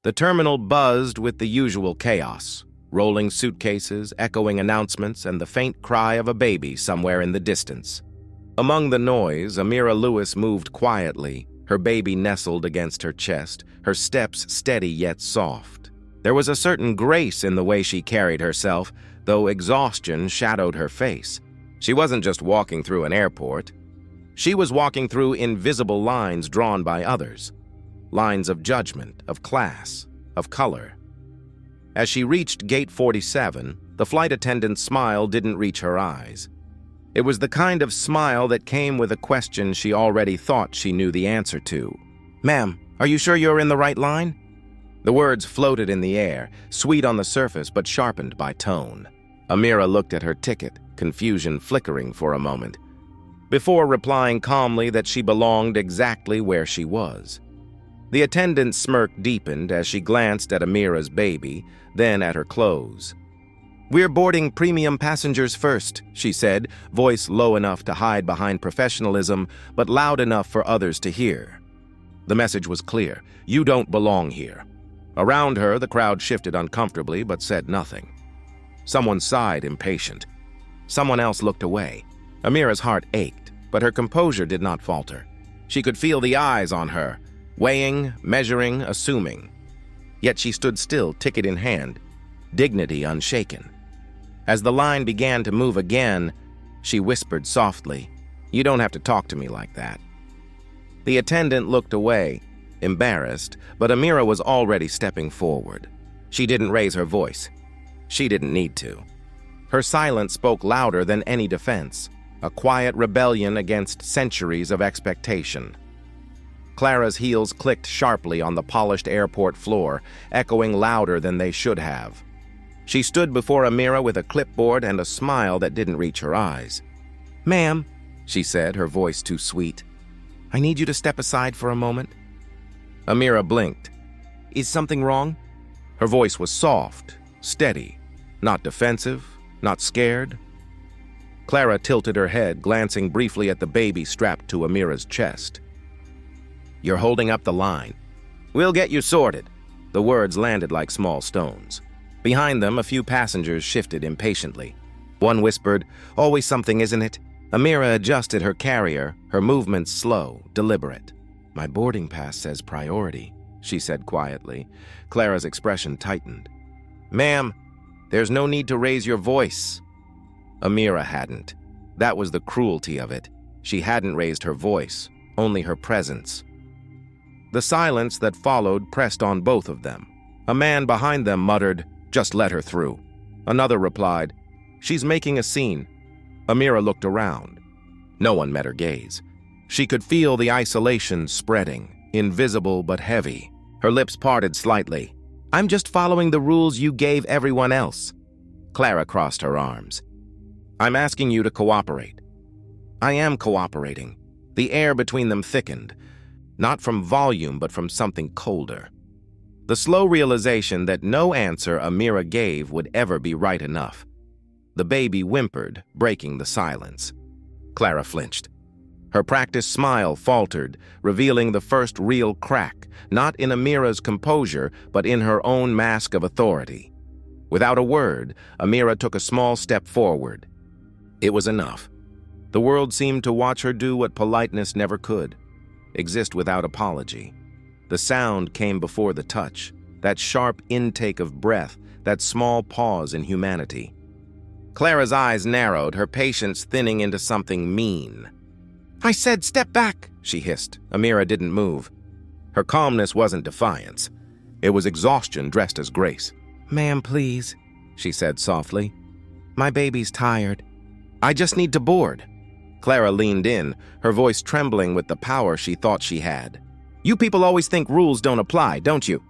The terminal buzzed with the usual chaos, rolling suitcases, echoing announcements, and the faint cry of a baby somewhere in the distance. Among the noise, Amira Lewis moved quietly, her baby nestled against her chest, her steps steady yet soft. There was a certain grace in the way she carried herself, though exhaustion shadowed her face. She wasn't just walking through an airport. She was walking through invisible lines drawn by others. Lines of judgment, of class, of color. As she reached Gate 47, the flight attendant's smile didn't reach her eyes. It was the kind of smile that came with a question she already thought she knew the answer to. "Ma'am, are you sure you're in the right line?" The words floated in the air, sweet on the surface but sharpened by tone. Amira looked at her ticket, confusion flickering for a moment, before replying calmly that she belonged exactly where she was. The attendant's smirk deepened as she glanced at Amira's baby, then at her clothes. "We're boarding premium passengers first," she said, voice low enough to hide behind professionalism, but loud enough for others to hear. The message was clear: you don't belong here. Around her, the crowd shifted uncomfortably but said nothing. Someone sighed, impatient. Someone else looked away. Amira's heart ached, but her composure did not falter. She could feel the eyes on her, weighing, measuring, assuming. Yet she stood still, ticket in hand, dignity unshaken. As the line began to move again, she whispered softly, "You don't have to talk to me like that." The attendant looked away, embarrassed, but Amira was already stepping forward. She didn't raise her voice. She didn't need to. Her silence spoke louder than any defense, a quiet rebellion against centuries of expectation. Clara's heels clicked sharply on the polished airport floor, echoing louder than they should have. She stood before Amira with a clipboard and a smile that didn't reach her eyes. "Ma'am," she said, her voice too sweet, "I need you to step aside for a moment." Amira blinked. "Is something wrong?" Her voice was soft, steady, not defensive, not scared. Clara tilted her head, glancing briefly at the baby strapped to Amira's chest. "You're holding up the line. We'll get you sorted." The words landed like small stones. Behind them, a few passengers shifted impatiently. One whispered, "Always something, isn't it?" Amira adjusted her carrier, her movements slow, deliberate. "My boarding pass says priority," she said quietly. Clara's expression tightened. "Ma'am, there's no need to raise your voice." Amira hadn't. That was the cruelty of it. She hadn't raised her voice, only her presence. The silence that followed pressed on both of them. A man behind them muttered, "Just let her through." Another replied, "She's making a scene." Amira looked around. No one met her gaze. She could feel the isolation spreading, invisible but heavy. Her lips parted slightly. "I'm just following the rules you gave everyone else." Clara crossed her arms. "I'm asking you to cooperate." "I am cooperating." The air between them thickened, not from volume but from something colder. The slow realization that no answer Amira gave would ever be right enough. The baby whimpered, breaking the silence. Clara flinched. Her practiced smile faltered, revealing the first real crack, not in Amira's composure, but in her own mask of authority. Without a word, Amira took a small step forward. It was enough. The world seemed to watch her do what politeness never could, exist without apology. The sound came before the touch, that sharp intake of breath, that small pause in humanity. Clara's eyes narrowed, her patience thinning into something mean. "I said step back," she hissed. Amira didn't move. Her calmness wasn't defiance. It was exhaustion dressed as grace. "Ma'am, please," she said softly. "My baby's tired. I just need to board." Clara leaned in, her voice trembling with the power she thought she had. "You people always think rules don't apply, don't you?"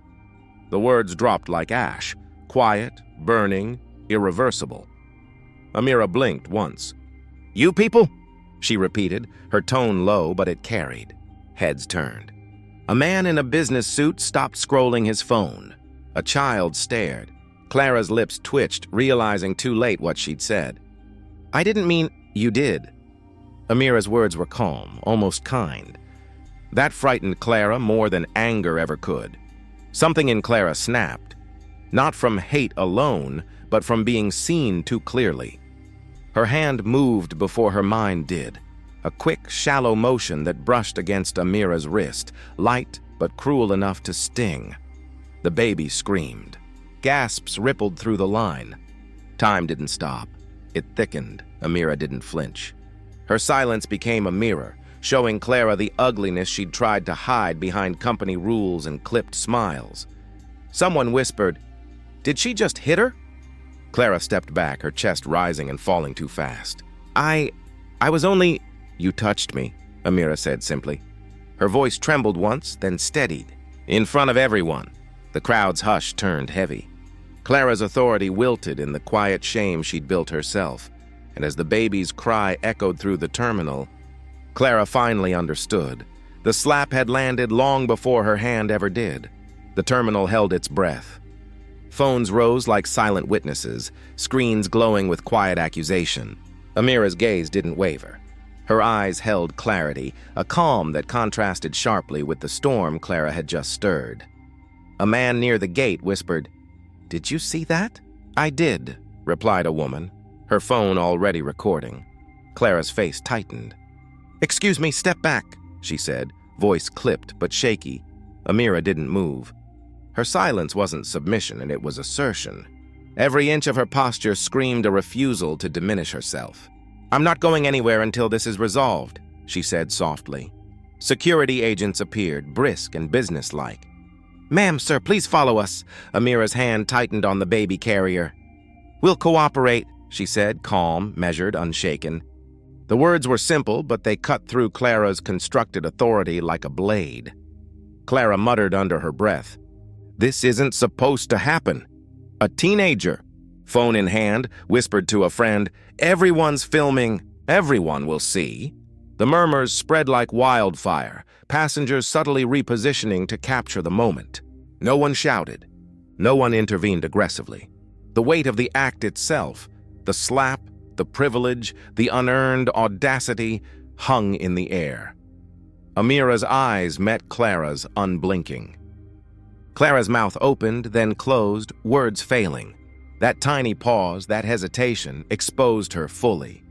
The words dropped like ash, quiet, burning, irreversible. Amira blinked once. "You people?" she repeated, her tone low, but it carried. Heads turned. A man in a business suit stopped scrolling his phone. A child stared. Clara's lips twitched, realizing too late what she'd said. "I didn't mean—" "You did." Amira's words were calm, almost kind. That frightened Clara more than anger ever could. Something in Clara snapped, not from hate alone, but from being seen too clearly. Her hand moved before her mind did, a quick, shallow motion that brushed against Amira's wrist, light but cruel enough to sting. The baby screamed. Gasps rippled through the line. Time didn't stop. It thickened. Amira didn't flinch. Her silence became a mirror, showing Clara the ugliness she'd tried to hide behind company rules and clipped smiles. Someone whispered, "Did she just hit her?" Clara stepped back, her chest rising and falling too fast. I was only—" "You touched me," Amira said simply. Her voice trembled once, then steadied. In front of everyone. The crowd's hush turned heavy. Clara's authority wilted in the quiet shame she'd built herself, and as the baby's cry echoed through the terminal, Clara finally understood. The slap had landed long before her hand ever did. The terminal held its breath. Phones rose like silent witnesses, screens glowing with quiet accusation. Amira's gaze didn't waver. Her eyes held clarity, a calm that contrasted sharply with the storm Clara had just stirred. A man near the gate whispered, "Did you see that?" "I did," replied a woman, her phone already recording. Clara's face tightened. "Excuse me, step back," she said, voice clipped but shaky. Amira didn't move. Her silence wasn't submission, and it was assertion. Every inch of her posture screamed a refusal to diminish herself. "I'm not going anywhere until this is resolved," she said softly. Security agents appeared, brisk and businesslike. "Ma'am, sir, please follow us." Amira's hand tightened on the baby carrier. "We'll cooperate," she said, calm, measured, unshaken. The words were simple, but they cut through Clara's constructed authority like a blade. Clara muttered under her breath, "This isn't supposed to happen." A teenager, phone in hand, whispered to a friend, "Everyone's filming. Everyone will see." The murmurs spread like wildfire, passengers subtly repositioning to capture the moment. No one shouted. No one intervened aggressively. The weight of the act itself, the slap, the privilege, the unearned audacity, hung in the air. Amira's eyes met Clara's, unblinking. Clara's mouth opened, then closed, words failing. That tiny pause, that hesitation, exposed her fully.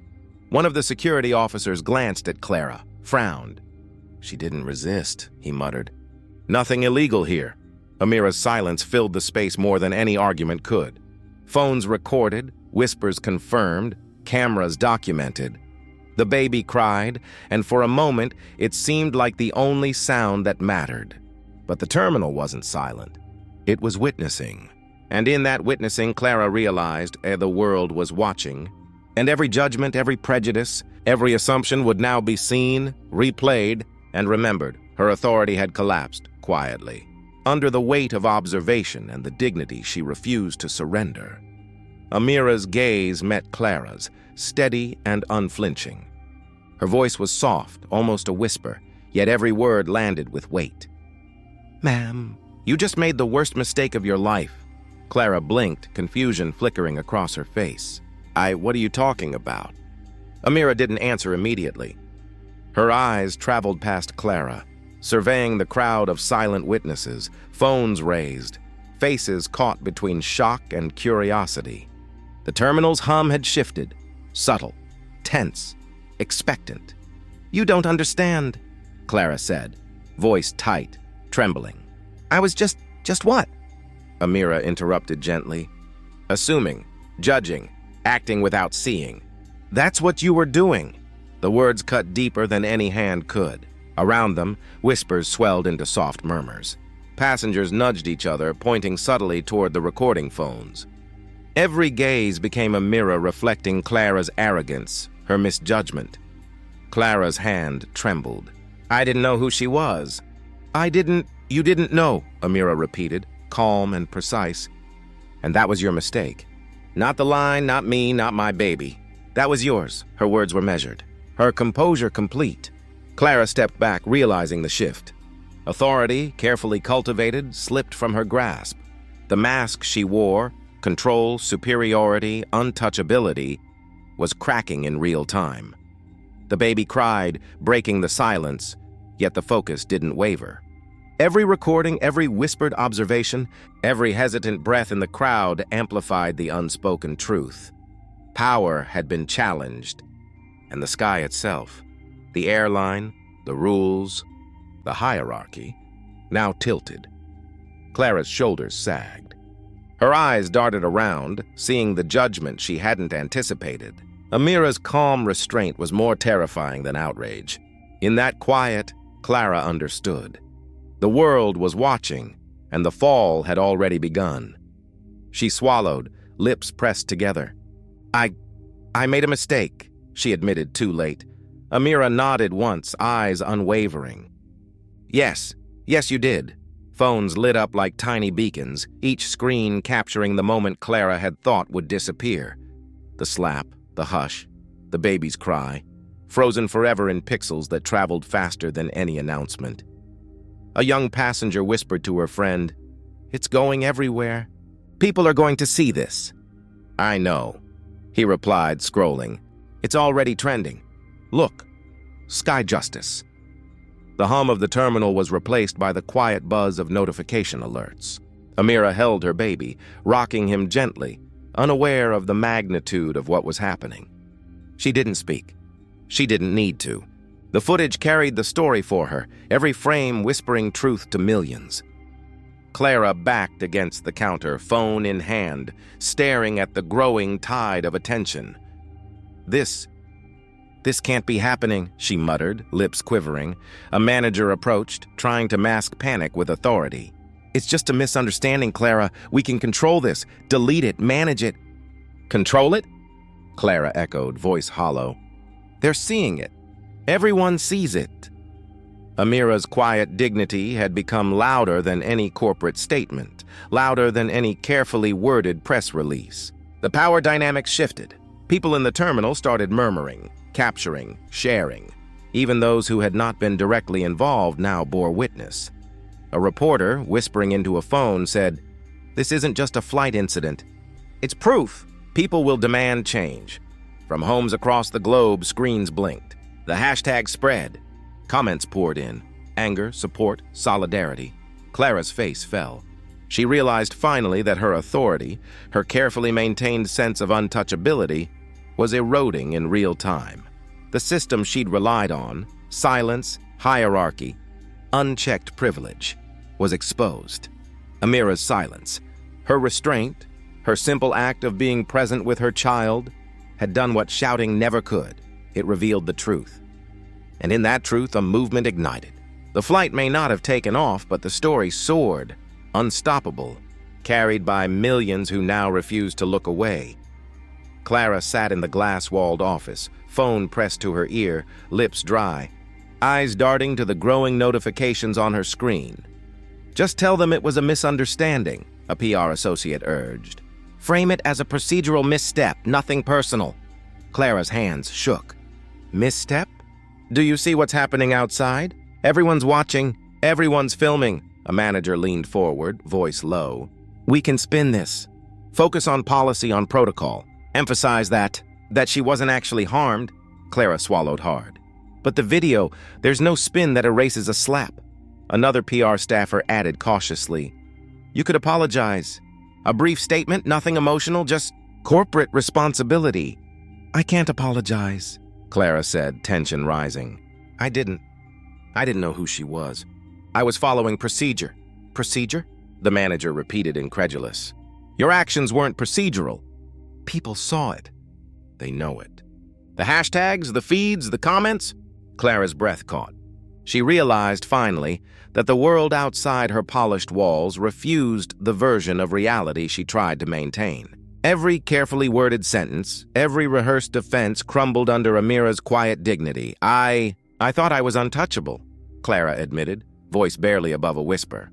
One of the security officers glanced at Clara, frowned. "She didn't resist," he muttered. "Nothing illegal here." Amira's silence filled the space more than any argument could. Phones recorded, whispers confirmed, cameras documented. The baby cried, and for a moment it seemed like the only sound that mattered. But the terminal wasn't silent. It was witnessing. And in that witnessing, Clara realized the world was watching. And every judgment, every prejudice, every assumption would now be seen, replayed, and remembered. Her authority had collapsed quietly, under the weight of observation and the dignity she refused to surrender. Amira's gaze met Clara's, steady and unflinching. Her voice was soft, almost a whisper, yet every word landed with weight. "Ma'am, you just made the worst mistake of your life." Clara blinked, confusion flickering across her face. What are you talking about?" Amira didn't answer immediately. Her eyes traveled past Clara, surveying the crowd of silent witnesses, phones raised, faces caught between shock and curiosity. The terminal's hum had shifted, subtle, tense, expectant. "You don't understand," Clara said, voice tight, trembling. "I was just what?" Amira interrupted gently. "Assuming, judging, acting without seeing. That's what you were doing." The words cut deeper than any hand could. Around them, whispers swelled into soft murmurs. Passengers nudged each other, pointing subtly toward the recording phones. Every gaze became a mirror reflecting Clara's arrogance, her misjudgment. Clara's hand trembled. "I didn't know who she was." You didn't know," Amira repeated, calm and precise. "And that was your mistake. Not the line, not me, not my baby. That was yours." Her words were measured, her composure complete. Clara stepped back, realizing the shift. Authority, carefully cultivated, slipped from her grasp. The mask she wore, control, superiority, untouchability, was cracking in real time. The baby cried, breaking the silence, yet the focus didn't waver. Every recording, every whispered observation, every hesitant breath in the crowd amplified the unspoken truth. Power had been challenged, and the sky itself, the airline, the rules, the hierarchy, now tilted. Clara's shoulders sagged. Her eyes darted around, seeing the judgment she hadn't anticipated. Amira's calm restraint was more terrifying than outrage. In that quiet, Clara understood. The world was watching, and the fall had already begun. She swallowed, lips pressed together. I made a mistake, she admitted too late. Amira nodded once, eyes unwavering. Yes, you did. Phones lit up like tiny beacons, each screen capturing the moment Clara had thought would disappear. The slap, the hush, the baby's cry, frozen forever in pixels that traveled faster than any announcement. A young passenger whispered to her friend, "It's going everywhere. People are going to see this." "I know," he replied, scrolling. "It's already trending. Look, Sky Justice." The hum of the terminal was replaced by the quiet buzz of notification alerts. Amira held her baby, rocking him gently, unaware of the magnitude of what was happening. She didn't speak. She didn't need to. The footage carried the story for her, every frame whispering truth to millions. Clara backed against the counter, phone in hand, staring at the growing tide of attention. This can't be happening," she muttered, lips quivering. A manager approached, trying to mask panic with authority. "It's just a misunderstanding, Clara. We can control this. Delete it, manage it." "Control it?" Clara echoed, voice hollow. "They're seeing it. Everyone sees it." Amira's quiet dignity had become louder than any corporate statement, louder than any carefully worded press release. The power dynamics shifted. People in the terminal started murmuring, capturing, sharing. Even those who had not been directly involved now bore witness. A reporter, whispering into a phone, said, "This isn't just a flight incident. It's proof. People will demand change." From homes across the globe, screens blinked. The hashtag spread. Comments poured in. Anger, support, solidarity. Clara's face fell. She realized finally that her authority, her carefully maintained sense of untouchability, was eroding in real time. The system she'd relied on, silence, hierarchy, unchecked privilege, was exposed. Amira's silence, her restraint, her simple act of being present with her child, had done what shouting never could. It revealed the truth. And in that truth, a movement ignited. The flight may not have taken off, but the story soared, unstoppable, carried by millions who now refused to look away. Clara sat in the glass-walled office, phone pressed to her ear, lips dry, eyes darting to the growing notifications on her screen. "Just tell them it was a misunderstanding," a PR associate urged. "Frame it as a procedural misstep, nothing personal." Clara's hands shook. "Misstep? Do you see what's happening outside? Everyone's watching, everyone's filming." A manager leaned forward, voice low. "We can spin this. Focus on policy, on protocol. Emphasize that she wasn't actually harmed." Clara swallowed hard. "But the video, there's no spin that erases a slap." Another PR staffer added cautiously. "You could apologize. A brief statement, nothing emotional, just corporate responsibility." "I can't apologize," Clara said, tension rising. I didn't know who she was. I was following procedure." "Procedure?" the manager repeated, incredulous. "Your actions weren't procedural." "People saw it. They know it." "The hashtags, the feeds, the comments?" Clara's breath caught. She realized, finally, that the world outside her polished walls refused the version of reality she tried to maintain. Every carefully worded sentence, every rehearsed defense crumbled under Amira's quiet dignity. I thought I was untouchable," Clara admitted, voice barely above a whisper.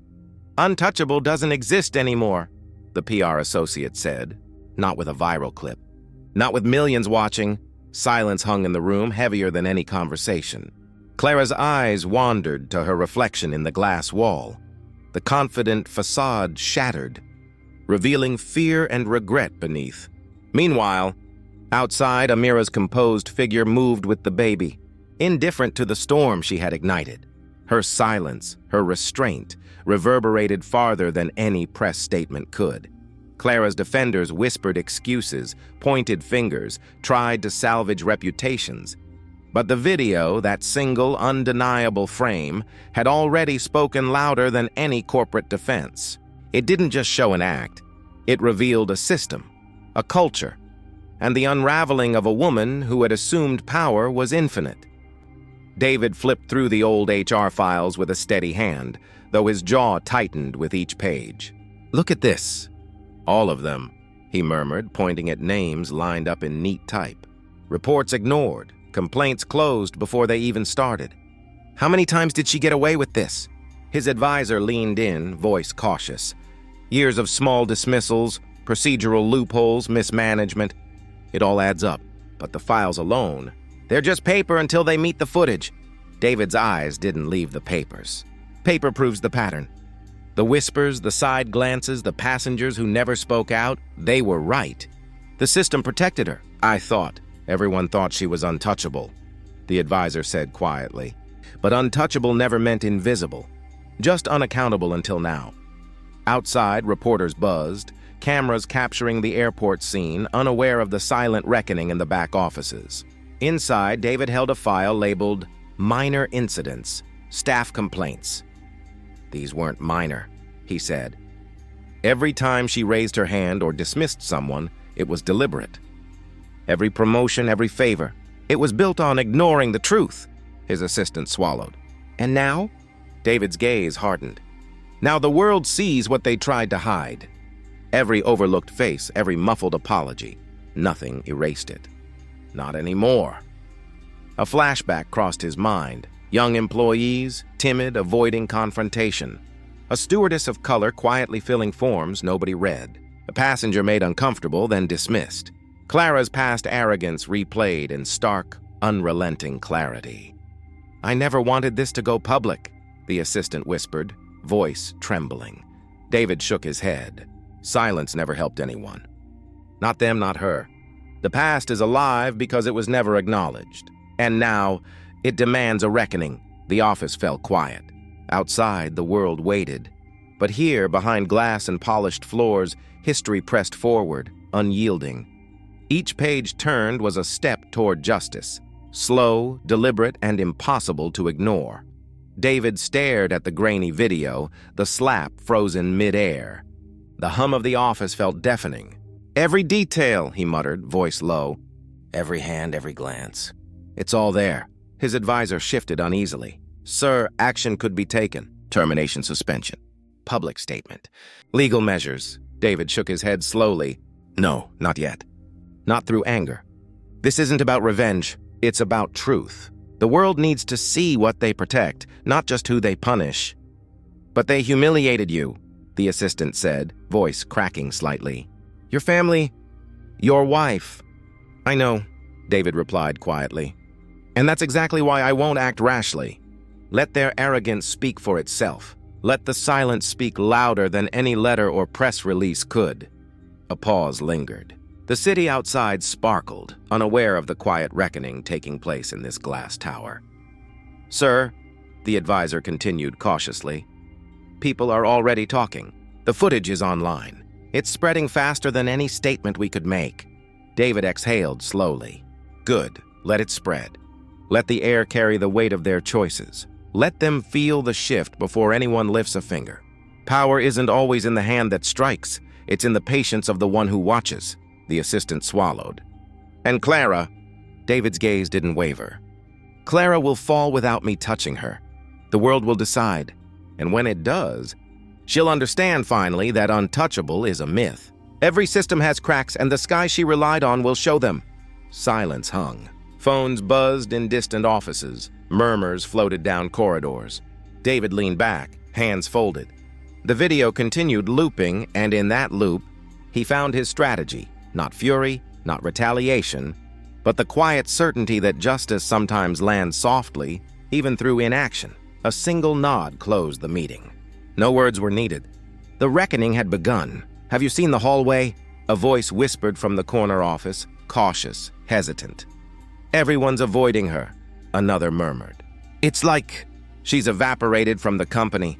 "Untouchable doesn't exist anymore," the PR associate said, not with a viral clip. Not with millions watching. Silence hung in the room, heavier than any conversation. Clara's eyes wandered to her reflection in the glass wall. The confident facade shattered, revealing fear and regret beneath. Meanwhile, outside, Amira's composed figure moved with the baby, indifferent to the storm she had ignited. Her silence, her restraint, reverberated farther than any press statement could. Clara's defenders whispered excuses, pointed fingers, tried to salvage reputations. But the video, that single, undeniable frame, had already spoken louder than any corporate defense. It didn't just show an act. It revealed a system, a culture, and the unraveling of a woman who had assumed power was infinite. David flipped through the old HR files with a steady hand, though his jaw tightened with each page. "Look at this." "All of them," he murmured, pointing at names lined up in neat type. "Reports ignored, complaints closed before they even started. How many times did she get away with this?" His advisor leaned in, voice cautious. "Years of small dismissals, procedural loopholes, mismanagement. It all adds up, but the files alone, they're just paper until they meet the footage." David's eyes didn't leave the papers. Paper proves the pattern. The whispers, the side glances, the passengers who never spoke out, they were right. The system protected her, I thought. Everyone thought she was untouchable, the advisor said quietly. But untouchable never meant invisible, just unaccountable until now. Outside, reporters buzzed, cameras capturing the airport scene, unaware of the silent reckoning in the back offices. Inside, David held a file labeled Minor Incidents, Staff Complaints. These weren't minor, he said. Every time she raised her hand or dismissed someone, it was deliberate. Every promotion, every favor, it was built on ignoring the truth, his assistant swallowed. And now? David's gaze hardened. Now the world sees what they tried to hide. Every overlooked face, every muffled apology, nothing erased it. Not anymore. A flashback crossed his mind. Young employees, timid, avoiding confrontation. A stewardess of color quietly filling forms nobody read. A passenger made uncomfortable, then dismissed. Clara's past arrogance replayed in stark, unrelenting clarity. "I never wanted this to go public," the assistant whispered, voice trembling. David shook his head. Silence never helped anyone. Not them, not her. The past is alive because it was never acknowledged. And now, it demands a reckoning. The office fell quiet. Outside, the world waited. But here, behind glass and polished floors, history pressed forward, unyielding. Each page turned was a step toward justice, slow, deliberate, and impossible to ignore. David stared at the grainy video, the slap frozen mid-air. The hum of the office felt deafening. "Every detail," he muttered, voice low. "Every hand, every glance. It's all there." His advisor shifted uneasily. "Sir, action could be taken. Termination, suspension. Public statement. Legal measures." David shook his head slowly. "No, not yet. Not through anger. This isn't about revenge. It's about truth. The world needs to see what they protect, not just who they punish." "But they humiliated you," the assistant said, voice cracking slightly. "Your family, your wife." "I know," David replied quietly. "And that's exactly why I won't act rashly. Let their arrogance speak for itself. Let the silence speak louder than any letter or press release could." A pause lingered. The city outside sparkled, unaware of the quiet reckoning taking place in this glass tower. "Sir," the advisor continued cautiously, "people are already talking. The footage is online. It's spreading faster than any statement we could make." David exhaled slowly. "Good. Let it spread. Let the air carry the weight of their choices. Let them feel the shift before anyone lifts a finger. Power isn't always in the hand that strikes. It's in the patience of the one who watches." The assistant swallowed. "And Clara," David's gaze didn't waver. "Clara will fall without me touching her. The world will decide. And when it does, she'll understand finally that untouchable is a myth. Every system has cracks, and the sky she relied on will show them." Silence hung. Phones buzzed in distant offices. Murmurs floated down corridors. David leaned back, hands folded. The video continued looping, and in that loop, he found his strategy. Not fury, not retaliation, but the quiet certainty that justice sometimes lands softly, even through inaction. A single nod closed the meeting. No words were needed. The reckoning had begun. "Have you seen the hallway?" A voice whispered from the corner office, cautious, hesitant. "Everyone's avoiding her," another murmured. "It's like..." She's evaporated from the company."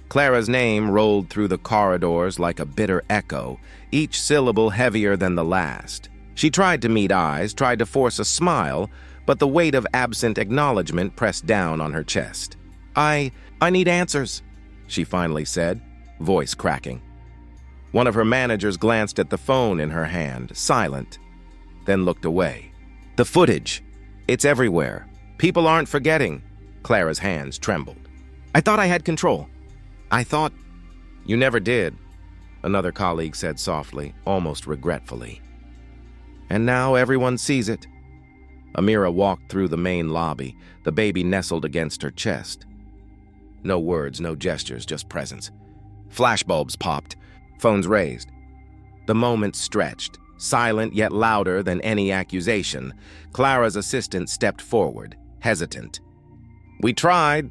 Clara's name rolled through the corridors like a bitter echo, each syllable heavier than the last. She tried to meet eyes, tried to force a smile, but the weight of absent acknowledgement pressed down on her chest. I need answers," she finally said, voice cracking. One of her managers glanced at the phone in her hand, silent, then looked away. "The footage. It's everywhere. People aren't forgetting." Clara's hands trembled. "I thought I had control. I thought—" "You never did," another colleague said softly, almost regretfully. "And now everyone sees it." Amira walked through the main lobby, the baby nestled against her chest. No words, no gestures, just presence. Flashbulbs popped, phones raised. The moment stretched, silent yet louder than any accusation. Clara's assistant stepped forward, hesitant. "We tried.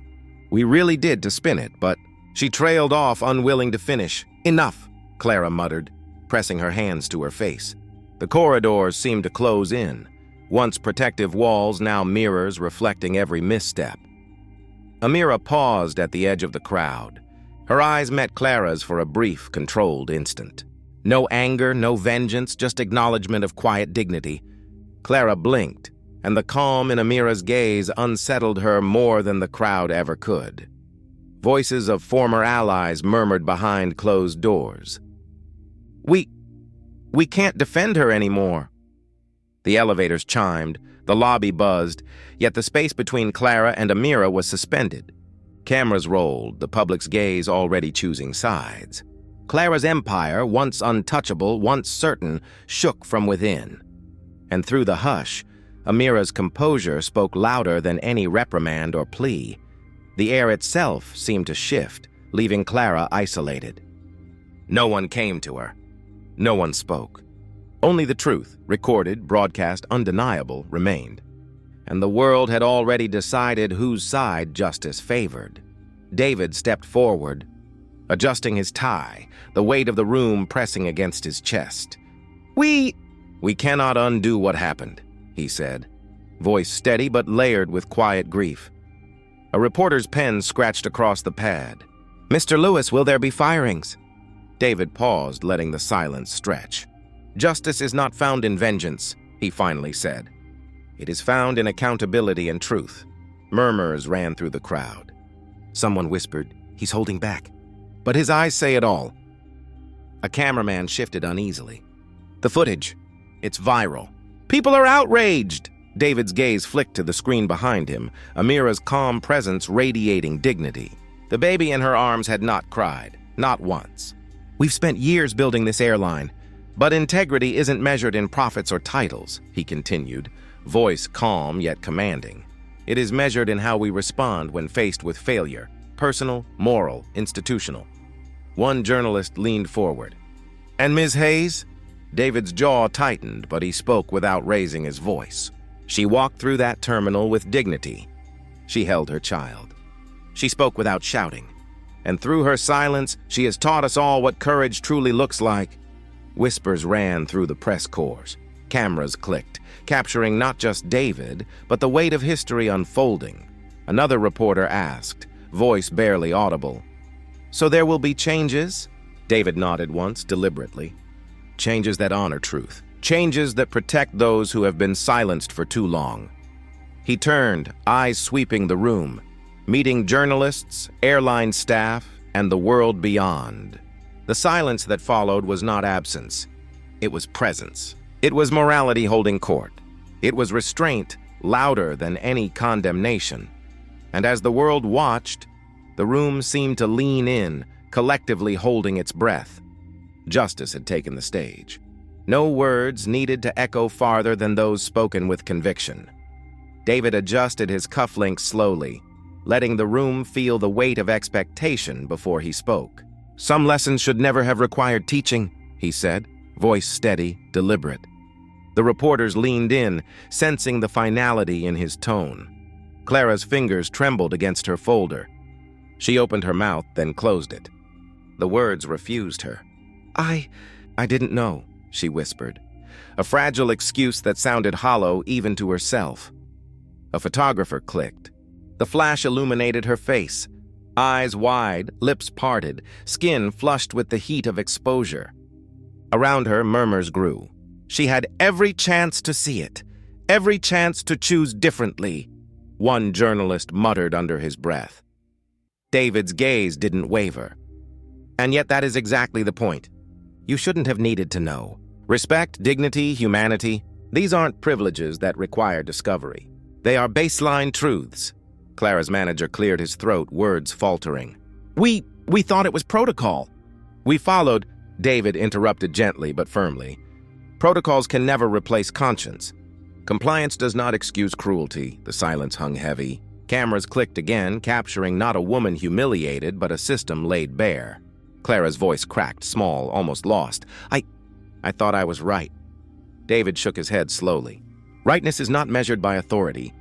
We really did to spin it, but—" She trailed off, unwilling to finish. "Enough," Clara muttered, pressing her hands to her face. The corridors seemed to close in, once protective walls, now mirrors reflecting every misstep. Amira paused at the edge of the crowd. Her eyes met Clara's for a brief, controlled instant. No anger, no vengeance, just acknowledgement of quiet dignity. Clara blinked, and the calm in Amira's gaze unsettled her more than the crowd ever could. Voices of former allies murmured behind closed doors. We can't defend her anymore." The elevators chimed, the lobby buzzed, yet the space between Clara and Amira was suspended. Cameras rolled, the public's gaze already choosing sides. Clara's empire, once untouchable, once certain, shook from within. And through the hush, Amira's composure spoke louder than any reprimand or plea. The air itself seemed to shift, leaving Clara isolated. No one came to her. No one spoke. Only the truth, recorded, broadcast, undeniable, remained. And the world had already decided whose side justice favored. David stepped forward, adjusting his tie, the weight of the room pressing against his chest. We cannot undo what happened," he said, voice steady but layered with quiet grief. A reporter's pen scratched across the pad. "Mr. Lewis, will there be firings?" David paused, letting the silence stretch. "Justice is not found in vengeance," he finally said. "It is found in accountability and truth." Murmurs ran through the crowd. Someone whispered, "He's holding back." But his eyes say it all. A cameraman shifted uneasily. "The footage. It's viral. People are outraged." David's gaze flicked to the screen behind him, Amira's calm presence radiating dignity. The baby in her arms had not cried, not once. "We've spent years building this airline, but integrity isn't measured in profits or titles," he continued, voice calm yet commanding. "It is measured in how we respond when faced with failure, personal, moral, institutional." One journalist leaned forward. "And Ms. Hayes?" David's jaw tightened, but he spoke without raising his voice. She walked through that terminal with dignity. She held her child. She spoke without shouting. And through her silence, she has taught us all what courage truly looks like. Whispers ran through the press corps. Cameras clicked, capturing not just David, but the weight of history unfolding. Another reporter asked, voice barely audible. "So there will be changes?" David nodded once, deliberately. "Changes that honor truth. Changes that protect those who have been silenced for too long." He turned, eyes sweeping the room, meeting journalists, airline staff, and the world beyond. The silence that followed was not absence. It was presence. It was morality holding court. It was restraint louder than any condemnation. And as the world watched, the room seemed to lean in, collectively holding its breath. Justice had taken the stage. No words needed to echo farther than those spoken with conviction. David adjusted his cufflinks slowly, letting the room feel the weight of expectation before he spoke. "Some lessons should never have required teaching," he said, voice steady, deliberate. The reporters leaned in, sensing the finality in his tone. Clara's fingers trembled against her folder. She opened her mouth, then closed it. The words refused her. I didn't know," she whispered, a fragile excuse that sounded hollow even to herself. A photographer clicked. The flash illuminated her face, eyes wide, lips parted, skin flushed with the heat of exposure. Around her, murmurs grew. She had every chance to see it, every chance to choose differently, one journalist muttered under his breath. David's gaze didn't waver. And yet that is exactly the point. You shouldn't have needed to know. Respect, dignity, humanity, these aren't privileges that require discovery. They are baseline truths. Clara's manager cleared his throat, words faltering. We thought it was protocol. We followed, David interrupted gently but firmly. Protocols can never replace conscience. Compliance does not excuse cruelty. The silence hung heavy. Cameras clicked again, capturing not a woman humiliated, but a system laid bare. Clara's voice cracked, small, almost lost. I thought I was right. David shook his head slowly. Rightness is not measured by authority.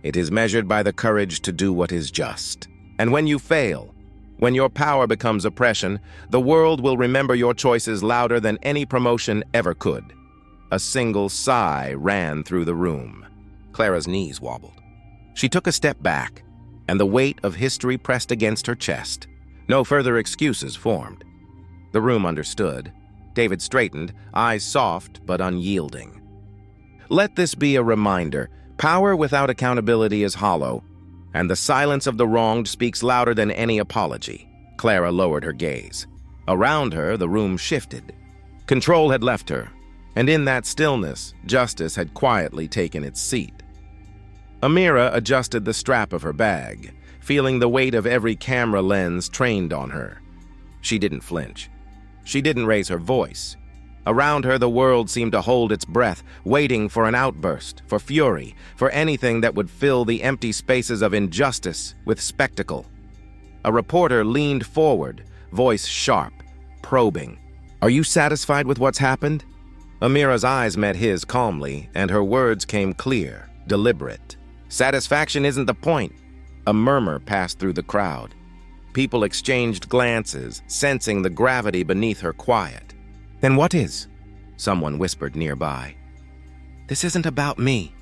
It is measured by the courage to do what is just. And when you fail, when your power becomes oppression, the world will remember your choices louder than any promotion ever could. A single sigh ran through the room. Clara's knees wobbled. She took a step back, and the weight of history pressed against her chest. No further excuses formed. The room understood. David straightened, eyes soft but unyielding. Let this be a reminder. Power without accountability is hollow, and the silence of the wronged speaks louder than any apology. Clara lowered her gaze. Around her, the room shifted. Control had left her, and in that stillness, justice had quietly taken its seat. Amira adjusted the strap of her bag, feeling the weight of every camera lens trained on her. She didn't flinch. She didn't raise her voice. Around her, the world seemed to hold its breath, waiting for an outburst, for fury, for anything that would fill the empty spaces of injustice with spectacle. A reporter leaned forward, voice sharp, probing. Are you satisfied with what's happened? Amira's eyes met his calmly, and her words came clear, deliberate. Satisfaction isn't the point. A murmur passed through the crowd. People exchanged glances, sensing the gravity beneath her quiet. Then what is? Someone whispered nearby. This isn't about me,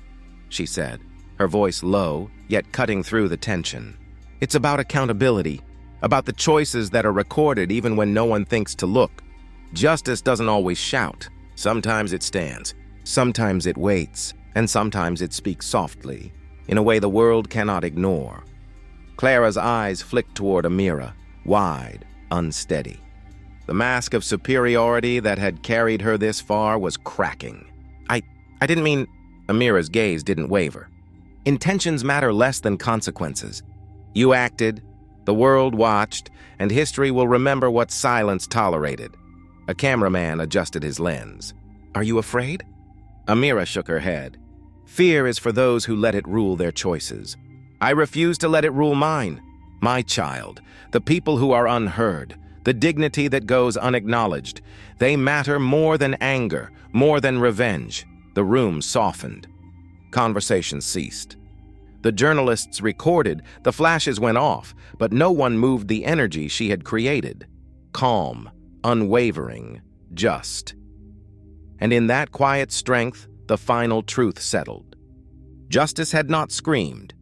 she said, her voice low, yet cutting through the tension. It's about accountability, about the choices that are recorded even when no one thinks to look. Justice doesn't always shout. Sometimes it stands, sometimes it waits, and sometimes it speaks softly, in a way the world cannot ignore. Clara's eyes flicked toward Amira, wide, unsteady. The mask of superiority that had carried her this far was cracking. I didn't mean... Amira's gaze didn't waver. Intentions matter less than consequences. You acted, the world watched, and history will remember what silence tolerated. A cameraman adjusted his lens. Are you afraid? Amira shook her head. Fear is for those who let it rule their choices. I refuse to let it rule mine. My child, the people who are unheard, the dignity that goes unacknowledged. They matter more than anger, more than revenge. The room softened. Conversation ceased. The journalists recorded, the flashes went off, but no one moved the energy she had created. Calm, unwavering, just. And in that quiet strength, the final truth settled. Justice had not screamed.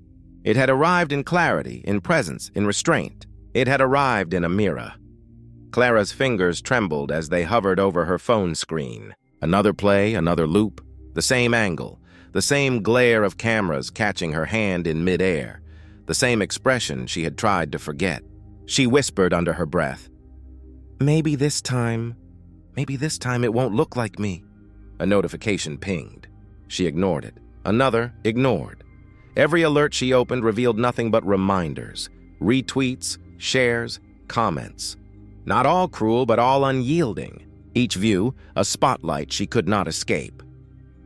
It had arrived in clarity, in presence, in restraint. It had arrived in Amira. Clara's fingers trembled as they hovered over her phone screen. Another play, another loop, the same angle, the same glare of cameras catching her hand in midair, the same expression she had tried to forget. She whispered under her breath, Maybe this time it won't look like me. A notification pinged. She ignored it. Another ignored. Every alert she opened revealed nothing but reminders, retweets, shares, comments. Not all cruel, but all unyielding. Each view, a spotlight she could not escape.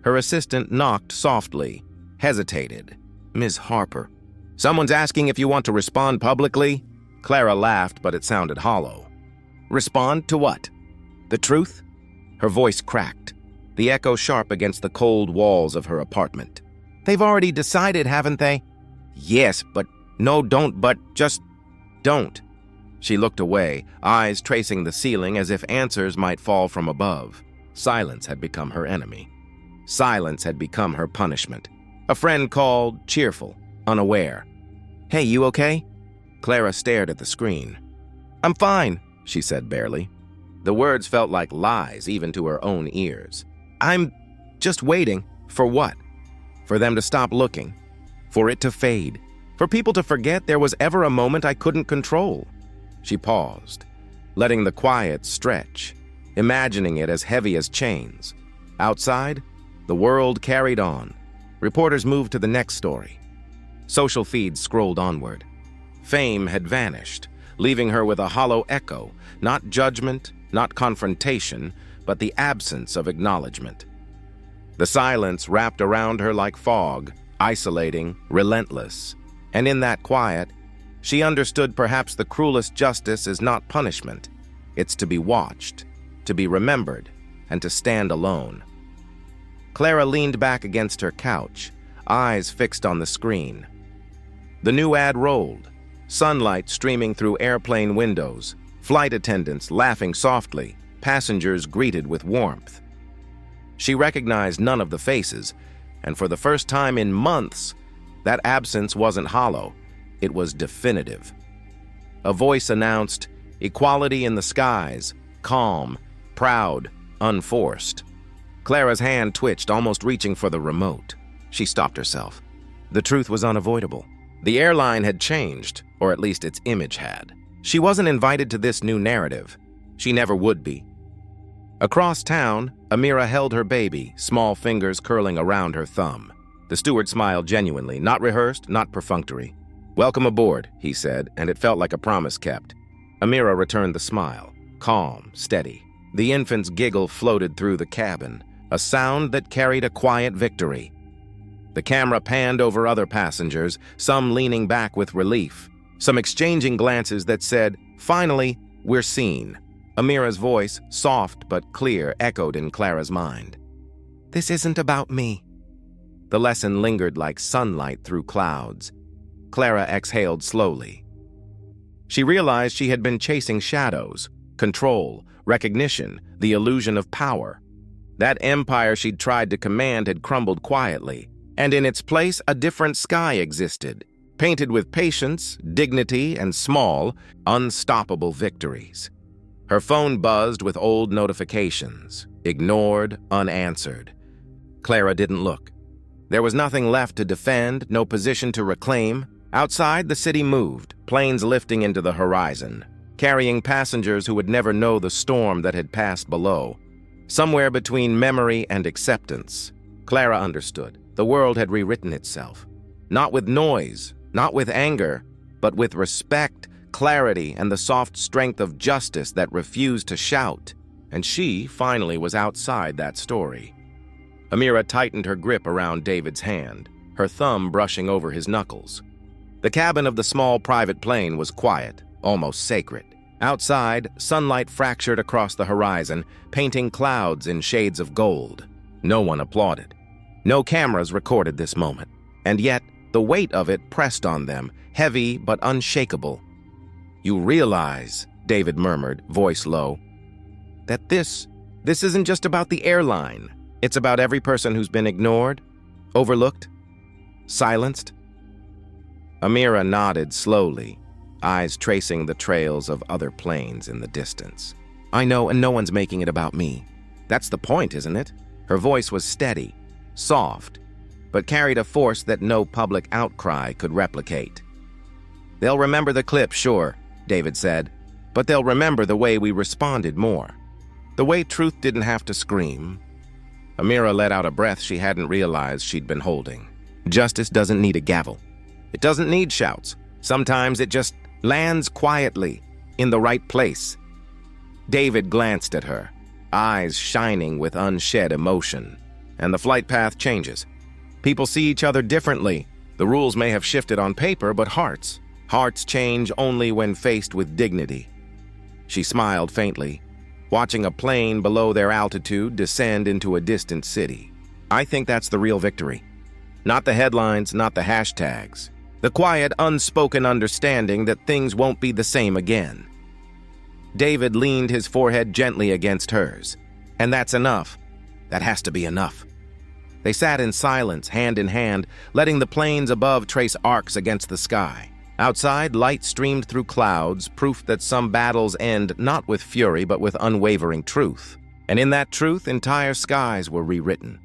Her assistant knocked softly, hesitated. Ms. Harper. Someone's asking if you want to respond publicly? Clara laughed, but it sounded hollow. Respond to what? The truth? Her voice cracked, the echo sharp against the cold walls of her apartment. They've already decided, haven't they? Yes, but no, don't, but just don't. She looked away, eyes tracing the ceiling as if answers might fall from above. Silence had become her enemy. Silence had become her punishment. A friend called, cheerful, unaware. "Hey, you okay?" Clara stared at the screen. "I'm fine," she said barely. The words felt like lies even to her own ears. "I'm just waiting. For what? For them to stop looking. For it to fade. For people to forget there was ever a moment I couldn't control." She paused, letting the quiet stretch, imagining it as heavy as chains. Outside, the world carried on. Reporters moved to the next story. Social feeds scrolled onward. Fame had vanished, leaving her with a hollow echo, not judgment, not confrontation, but the absence of acknowledgement. The silence wrapped around her like fog, isolating, relentless. And in that quiet, she understood perhaps the cruelest justice is not punishment. It's to be watched, to be remembered, and to stand alone. Clara leaned back against her couch, eyes fixed on the screen. The new ad rolled, sunlight streaming through airplane windows, flight attendants laughing softly, passengers greeted with warmth. She recognized none of the faces, and for the first time in months, that absence wasn't hollow, it was definitive. A voice announced, "Equality in the skies, calm, proud, unforced." Clara's hand twitched, almost reaching for the remote. She stopped herself. The truth was unavoidable. The airline had changed, or at least its image had. She wasn't invited to this new narrative. She never would be. Across town, Amira held her baby, small fingers curling around her thumb. The steward smiled genuinely, not rehearsed, not perfunctory. "Welcome aboard," he said, and it felt like a promise kept. Amira returned the smile, calm, steady. The infant's giggle floated through the cabin, a sound that carried a quiet victory. The camera panned over other passengers, some leaning back with relief, some exchanging glances that said, "Finally, we're seen." Amira's voice, soft but clear, echoed in Clara's mind. "This isn't about me." The lesson lingered like sunlight through clouds. Clara exhaled slowly. She realized she had been chasing shadows, control, recognition, the illusion of power. That empire she'd tried to command had crumbled quietly, and in its place a different sky existed, painted with patience, dignity, and small, unstoppable victories. Her phone buzzed with old notifications, ignored, unanswered. Clara didn't look. There was nothing left to defend, no position to reclaim. Outside, the city moved, planes lifting into the horizon, carrying passengers who would never know the storm that had passed below. Somewhere between memory and acceptance, Clara understood. The world had rewritten itself. Not with noise, not with anger, but with respect, clarity, and the soft strength of justice that refused to shout. And she, finally, was outside that story. Amira tightened her grip around David's hand, her thumb brushing over his knuckles. The cabin of the small private plane was quiet, almost sacred. Outside, sunlight fractured across the horizon, painting clouds in shades of gold. No one applauded. No cameras recorded this moment. And yet, the weight of it pressed on them, heavy but unshakable. "You realize," David murmured, voice low, "that this isn't just about the airline. It's about every person who's been ignored, overlooked, silenced." Amira nodded slowly, eyes tracing the trails of other planes in the distance. "I know, and no one's making it about me. That's the point, isn't it?" Her voice was steady, soft, but carried a force that no public outcry could replicate. "They'll remember the clip, sure," David said, "but they'll remember the way we responded more. The way truth didn't have to scream." Amira let out a breath she hadn't realized she'd been holding. Justice doesn't need a gavel. It doesn't need shouts. Sometimes it just lands quietly, in the right place. David glanced at her, eyes shining with unshed emotion. And the flight path changes. People see each other differently. The rules may have shifted on paper, but hearts change only when faced with dignity. She smiled faintly, watching a plane below their altitude descend into a distant city. "I think that's the real victory. Not the headlines, not the hashtags. The quiet, unspoken understanding that things won't be the same again." David leaned his forehead gently against hers. "And that's enough. That has to be enough." They sat in silence, hand in hand, letting the planes above trace arcs against the sky. Outside, light streamed through clouds, proof that some battles end not with fury but with unwavering truth. And in that truth, entire skies were rewritten.